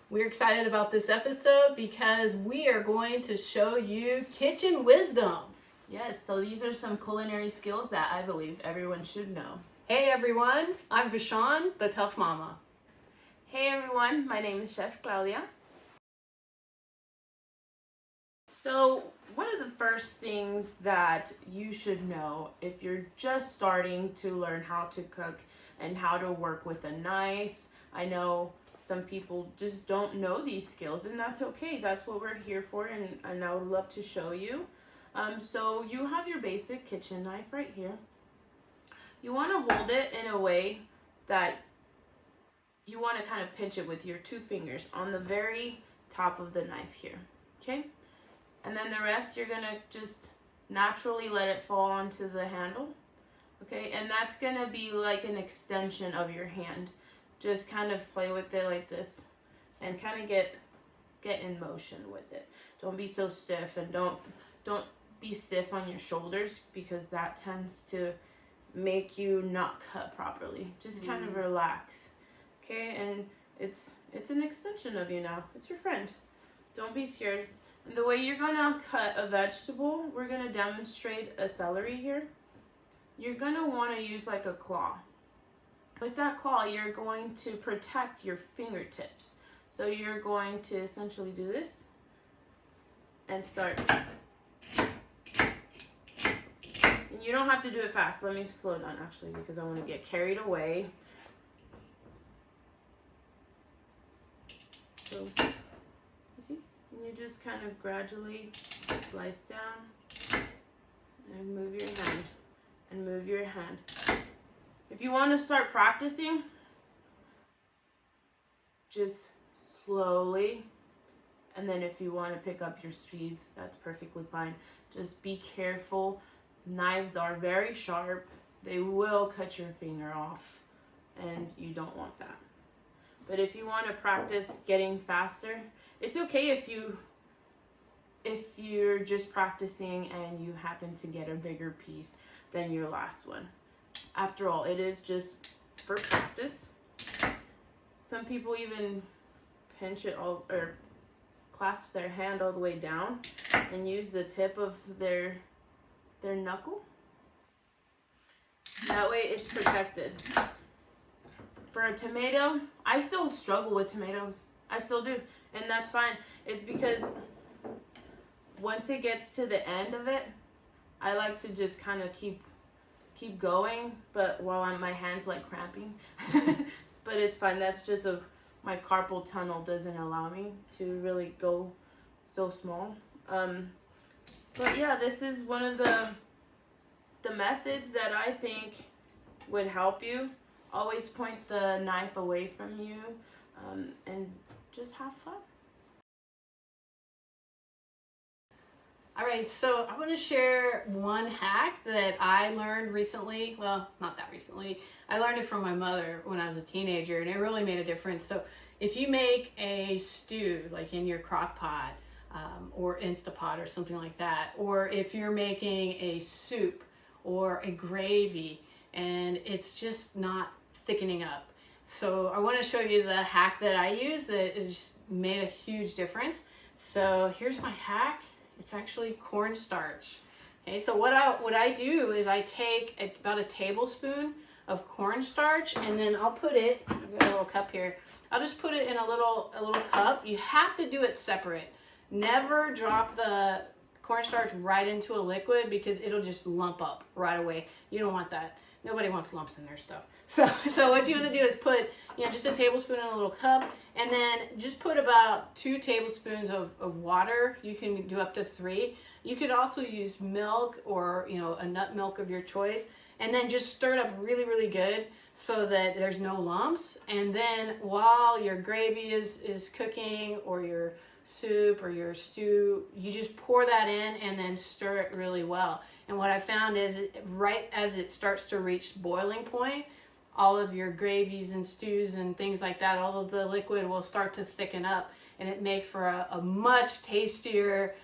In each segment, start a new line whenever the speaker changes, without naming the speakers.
We're excited about this episode because we are going to show you kitchen wisdom.
Yes, so these are some culinary skills that I believe everyone should know.
Hey everyone, I'm Vashon, the TUFF Mama.
Hey everyone, my name is Chef Claudia. So one of the first things that you should know if you're just starting to learn how to cook and how to work with a knife, I know some people just don't know these skills, and that's okay. That's what we're here for, and I would love to show you. So you have your basic kitchen knife right here. You want to hold it in a way that you want to kind of pinch it with your 2 fingers on the very top of the knife here, okay? And then the rest you're gonna just naturally let it fall onto the handle, okay? And that's gonna be like an extension of your hand. Just kind of play with it like this and kind of get in motion with it. Don't be so stiff, and don't be stiff on your shoulders, because that tends to make you not cut properly. Just kind of relax, okay? And it's an extension of you now. It's your friend. Don't be scared. And the way you're gonna cut a vegetable, we're gonna demonstrate a celery here. You're gonna want to use like a claw. With that claw, you're going to protect your fingertips. So you're going to essentially do this and start. And you don't have to do it fast. Let me slow down actually, because I want to get carried away. So, you see? And you just kind of gradually slice down and move your hand and move your hand. If you want to start practicing, just slowly, and then if you want to pick up your speed, that's perfectly fine. Just be careful. Knives are very sharp. They will cut your finger off, and you don't want that. But if you want to practice getting faster, it's okay if you're just practicing and you happen to get a bigger piece than your last one. After all, it is just for practice. Some people even pinch it all, or clasp their hand all the way down and use the tip of their knuckle. That way it's protected. For a tomato, I still struggle with tomatoes. I still do, and that's fine. It's because once it gets to the end of it, I like to just kind of keep going, but while my hand's like cramping. But it's fine. That's just my carpal tunnel doesn't allow me to really go so small. But yeah, this is one of the methods that I think would help you. Always point the knife away from you, and just have fun.
All right, so I want to share one hack that I learned recently. Well, not that recently. I learned it from my mother when I was a teenager, and it really made a difference. So if you make a stew, like in your crock pot or Instapot or something like that, or if you're making a soup or a gravy and it's just not thickening up. So I want to show you the hack that I use that has made a huge difference. So here's my hack. It's actually cornstarch. Okay, so what I do is I take about a tablespoon of cornstarch, and then I'll put it, I've got a little cup here. I'll just put it in a little cup. You have to do it separate. Never drop the cornstarch right into a liquid, because it'll just lump up right away. You don't want that. Nobody wants lumps in their stuff. So what you want to do is put, just a tablespoon in a little cup, and then just put about 2 tablespoons of water. You can do up to 3. You could also use milk, or a nut milk of your choice, and then just stir it up really, really good so that there's no lumps. And then while your gravy is cooking, or your soup or your stew, you just pour that in and then stir it really well. And what I found is, right as it starts to reach boiling point, all of your gravies and stews and things like that, all of the liquid will start to thicken up, and it makes for a much tastier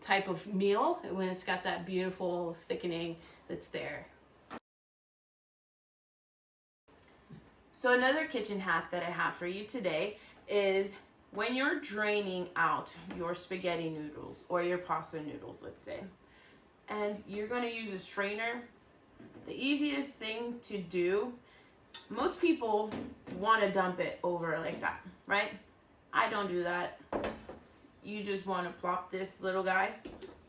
type of meal when it's got that beautiful thickening that's there.
So another kitchen hack that I have for you today is when you're draining out your spaghetti noodles or your pasta noodles, let's say, and you're going to use a strainer, the easiest thing to do, most people want to dump it over like that, right? I don't do that. You just want to plop this little guy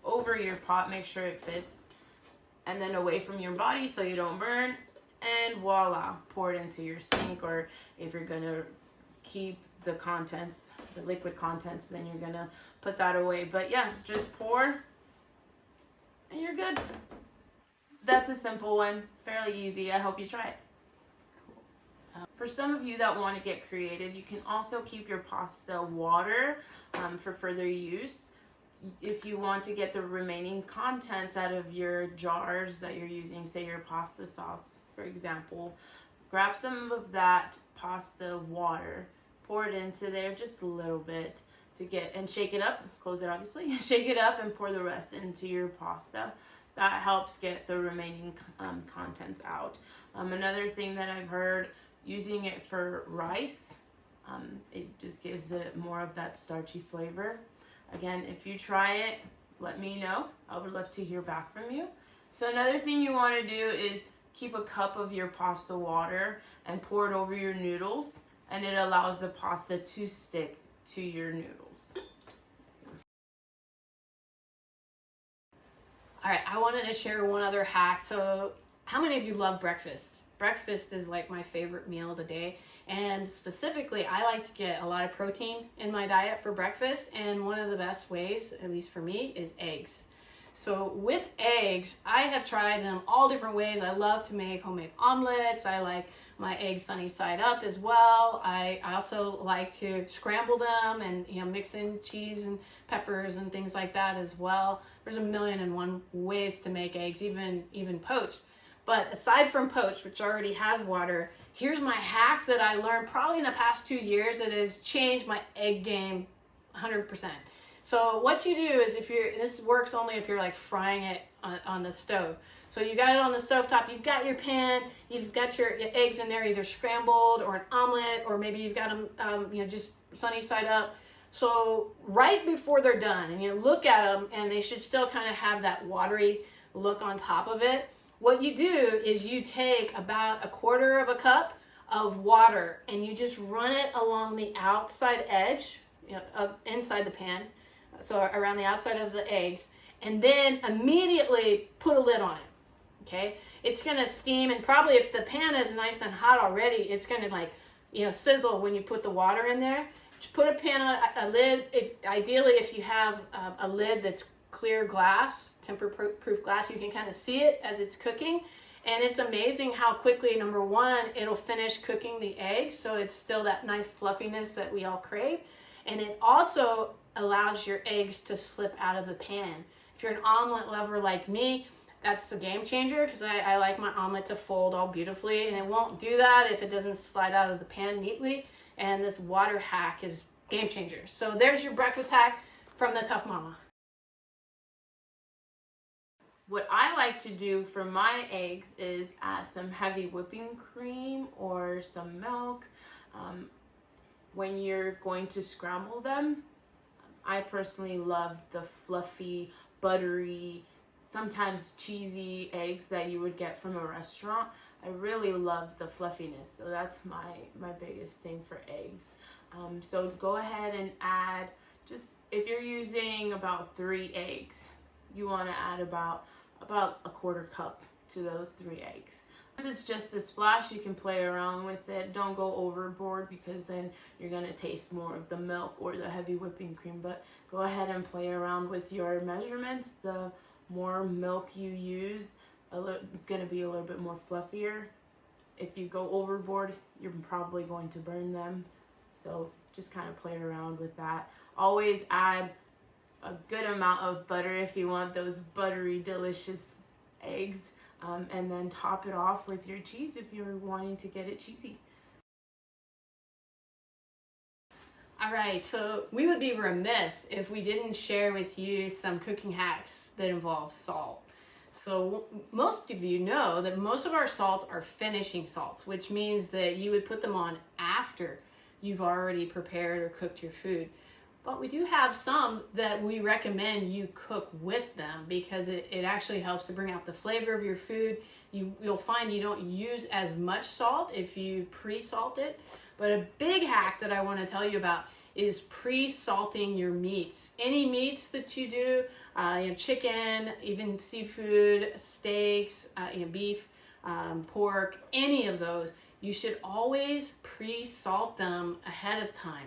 over your pot, make sure it fits, and then away from your body so you don't burn, and voila, pour it into your sink, or if you're going to keep the contents, the liquid contents, then you're going to put that away. But yes, just pour and you're good. That's a simple one, fairly easy. I hope you try it. For some of you that want to get creative, you can also keep your pasta water for further use. If you want to get the remaining contents out of your jars that you're using, say your pasta sauce, for example, grab some of that pasta water, pour it into there just a little bit to get, and shake it up, close it obviously, shake it up and pour the rest into your pasta. That helps get the remaining contents out. Another thing that I've heard, using it for rice, it just gives it more of that starchy flavor. Again, if you try it, let me know. I would love to hear back from you. So another thing you want to do is keep a cup of your pasta water and pour it over your noodles, and it allows the pasta to stick to your noodles.
All right, I wanted to share one other hack. So how many of you love breakfast? Breakfast is like my favorite meal of the day. And specifically, I like to get a lot of protein in my diet for breakfast. And one of the best ways, at least for me, is eggs. So with eggs, I have tried them all different ways. I love to make homemade omelets. I like my eggs sunny side up as well. I also like to scramble them and mix in cheese and peppers and things like that as well. There's a million and one ways to make eggs, even poached. But aside from poached, which already has water, here's my hack that I learned probably in the past 2 years that has changed my egg game 100%. So what you do is, this works only if you're like frying it on the stove. So you got it on the stovetop, you've got your pan, you've got your eggs in there, either scrambled or an omelet, or maybe you've got them just sunny side up. So right before they're done, and you look at them, and they should still kind of have that watery look on top of it. What you do is you take about 1/4 cup of water, and you just run it along the outside edge, of inside the pan, so around the outside of the eggs, and then immediately put a lid on it. Okay, it's gonna steam, and probably if the pan is nice and hot already, it's gonna sizzle when you put the water in there. Just put a lid. Ideally, if you have a lid that's clear glass, temper-proof glass, you can kind of see it as it's cooking. And it's amazing how quickly, number one, it'll finish cooking the eggs, so it's still that nice fluffiness that we all crave. And it also allows your eggs to slip out of the pan. If you're an omelet lover like me, that's a game changer, because I like my omelet to fold all beautifully, and it won't do that if it doesn't slide out of the pan neatly. And this water hack is game changer. So there's your breakfast hack from the TUFF Momma.
What I like to do for my eggs is add some heavy whipping cream or some milk. When you're going to scramble them, I personally love the fluffy, buttery, sometimes cheesy eggs that you would get from a restaurant. I really love the fluffiness, so that's my biggest thing for eggs. So go ahead and add, just if you're using about 3 eggs, you want to add about 1/4 cup to those 3 eggs. If it's just a splash, you can play around with it. Don't go overboard, because then you're going to taste more of the milk or the heavy whipping cream. But go ahead and play around with your measurements. The more milk you use, it's going to be a little bit more fluffier. If you go overboard, you're probably going to burn them. So just kind of play around with that. Always add a good amount of butter if you want those buttery, delicious eggs. And then top it off with your cheese if you're wanting to get it cheesy.
All right, so we would be remiss if we didn't share with you some cooking hacks that involve salt. So most of you know that most of our salts are finishing salts, which means that you would put them on after you've already prepared or cooked your food. But we do have some that we recommend you cook with them because it actually helps to bring out the flavor of your food. You'll find you don't use as much salt if you pre-salt it. But a big hack that I want to tell you about is pre-salting your meats. Any meats that you do, chicken, even seafood, steaks, beef, pork, any of those, you should always pre-salt them ahead of time.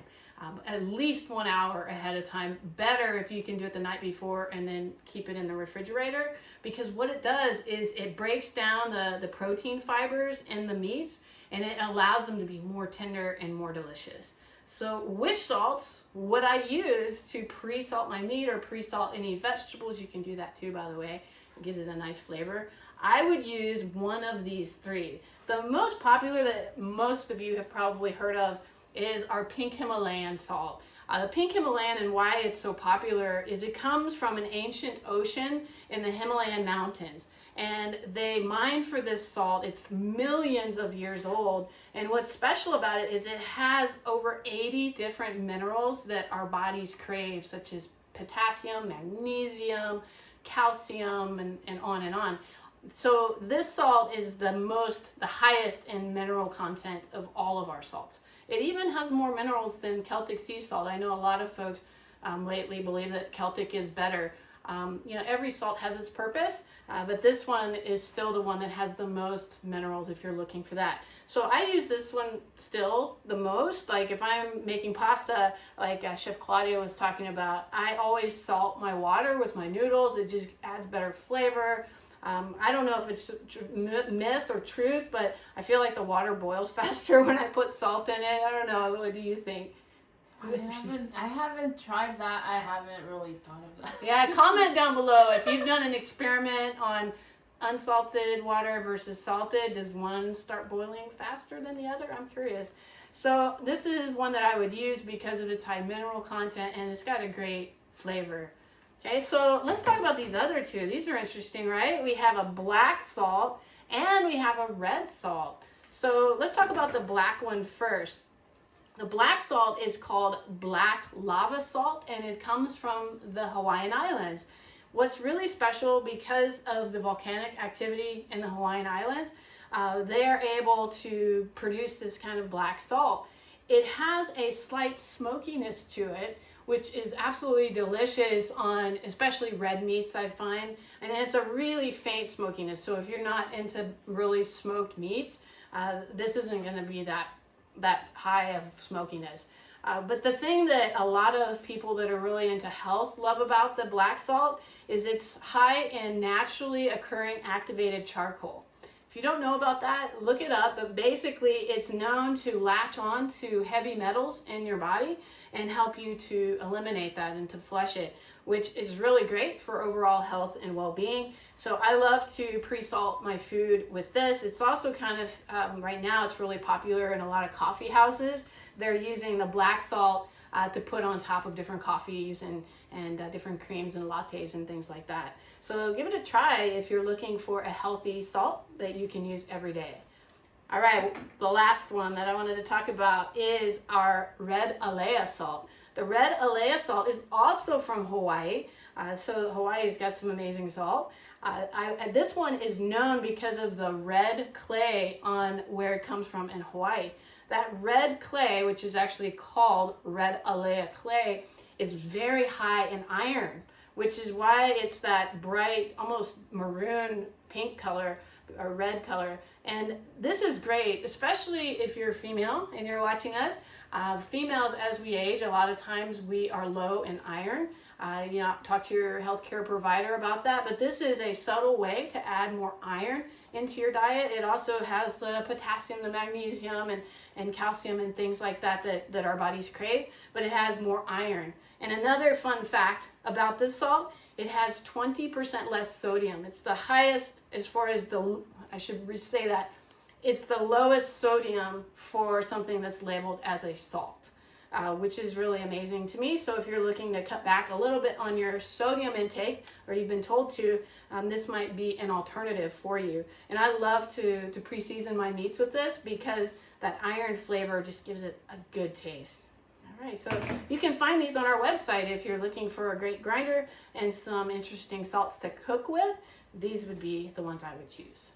At least 1 hour ahead of time. Better if you can do it the night before and then keep it in the refrigerator, because what it does is it breaks down the protein fibers in the meats and it allows them to be more tender and more delicious. So which salts would I use to pre-salt my meat or pre-salt any vegetables? You can do that too, by the way. It gives it a nice flavor. I would use one of these three. The most popular that most of you have probably heard of is our pink Himalayan salt. The pink Himalayan, and why it's so popular, is it comes from an ancient ocean in the Himalayan mountains. And they mine for this salt. It's millions of years old. And what's special about it is it has over 80 different minerals that our bodies crave, such as potassium, magnesium, calcium, and on and on. So this salt is the highest in mineral content of all of our salts. It even has more minerals than Celtic sea salt. I know a lot of folks lately believe that Celtic is better. Every salt has its purpose, but this one is still the one that has the most minerals if you're looking for that. So I use this one still the most. Like if I'm making pasta, like Chef Claudia was talking about, I always salt my water with my noodles. It just adds better flavor. I don't know if it's myth or truth, but I feel like the water boils faster when I put salt in it. I don't know. What do you think?
I haven't tried that. I haven't really thought of that.
Yeah, comment down below if you've done an experiment on unsalted water versus salted. Does one start boiling faster than the other? I'm curious. So this is one that I would use because of its high mineral content and it's got a great flavor. Okay, so let's talk about these other two. These are interesting, right? We have a black salt and we have a red salt. So let's talk about the black one first. The black salt is called black lava salt and it comes from the Hawaiian Islands. What's really special, because of the volcanic activity in the Hawaiian Islands, they are able to produce this kind of black salt. It has a slight smokiness to it, which is absolutely delicious on especially red meats, I find. And it's a really faint smokiness. So if you're not into really smoked meats, this isn't going to be that high of smokiness. But the thing that a lot of people that are really into health love about the black salt is it's high in naturally occurring activated charcoal. If you don't know about that, look it up, but basically it's known to latch on to heavy metals in your body and help you to eliminate that and to flush it, which is really great for overall health and well-being. So I love to pre-salt my food with this. It's also kind of, right now it's really popular in a lot of coffee houses. They're using the black salt to put on top of different coffees and different creams and lattes and things like that. So give it a try if you're looking for a healthy salt that you can use every day. All right, the last one that I wanted to talk about is our red alea salt. The red alea salt is also from Hawaii. So Hawaii's got some amazing salt. This one is known because of the red clay on where it comes from in Hawaii. That red clay, which is actually called red alea clay, is very high in iron, which is why it's that bright, almost maroon pink color or red color. And this is great, especially if you're female and you're watching us. Females, as we age, a lot of times we are low in iron. Talk to your healthcare provider about that. But this is a subtle way to add more iron into your diet. It also has the potassium, the magnesium, and calcium and things like that our bodies crave. But it has more iron. And another fun fact about this salt, it has 20% less sodium. It's the highest as far as it's the lowest sodium for something that's labeled as a salt. which is really amazing to me. So if you're looking to cut back a little bit on your sodium intake, or you've been told to, this might be an alternative for you. And I love to pre-season my meats with this because that iron flavor just gives it a good taste. All right, so you can find these on our website if you're looking for a great grinder and some interesting salts to cook with. These would be the ones I would choose.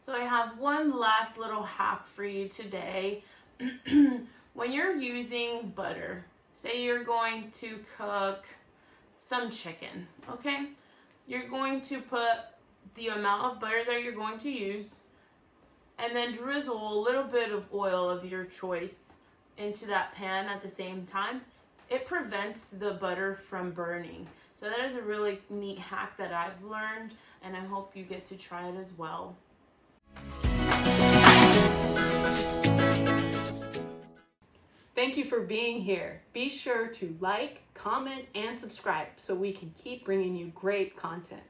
So I have one last little hack for you today. When you're using butter, say you're going to cook some chicken, okay? You're going to put the amount of butter that you're going to use and then drizzle a little bit of oil of your choice into that pan at the same time. It prevents the butter from burning. So that is a really neat hack that I've learned, and I hope you get to try it as well.
Thank you for being here. Be sure to like, comment, and subscribe so we can keep bringing you great content.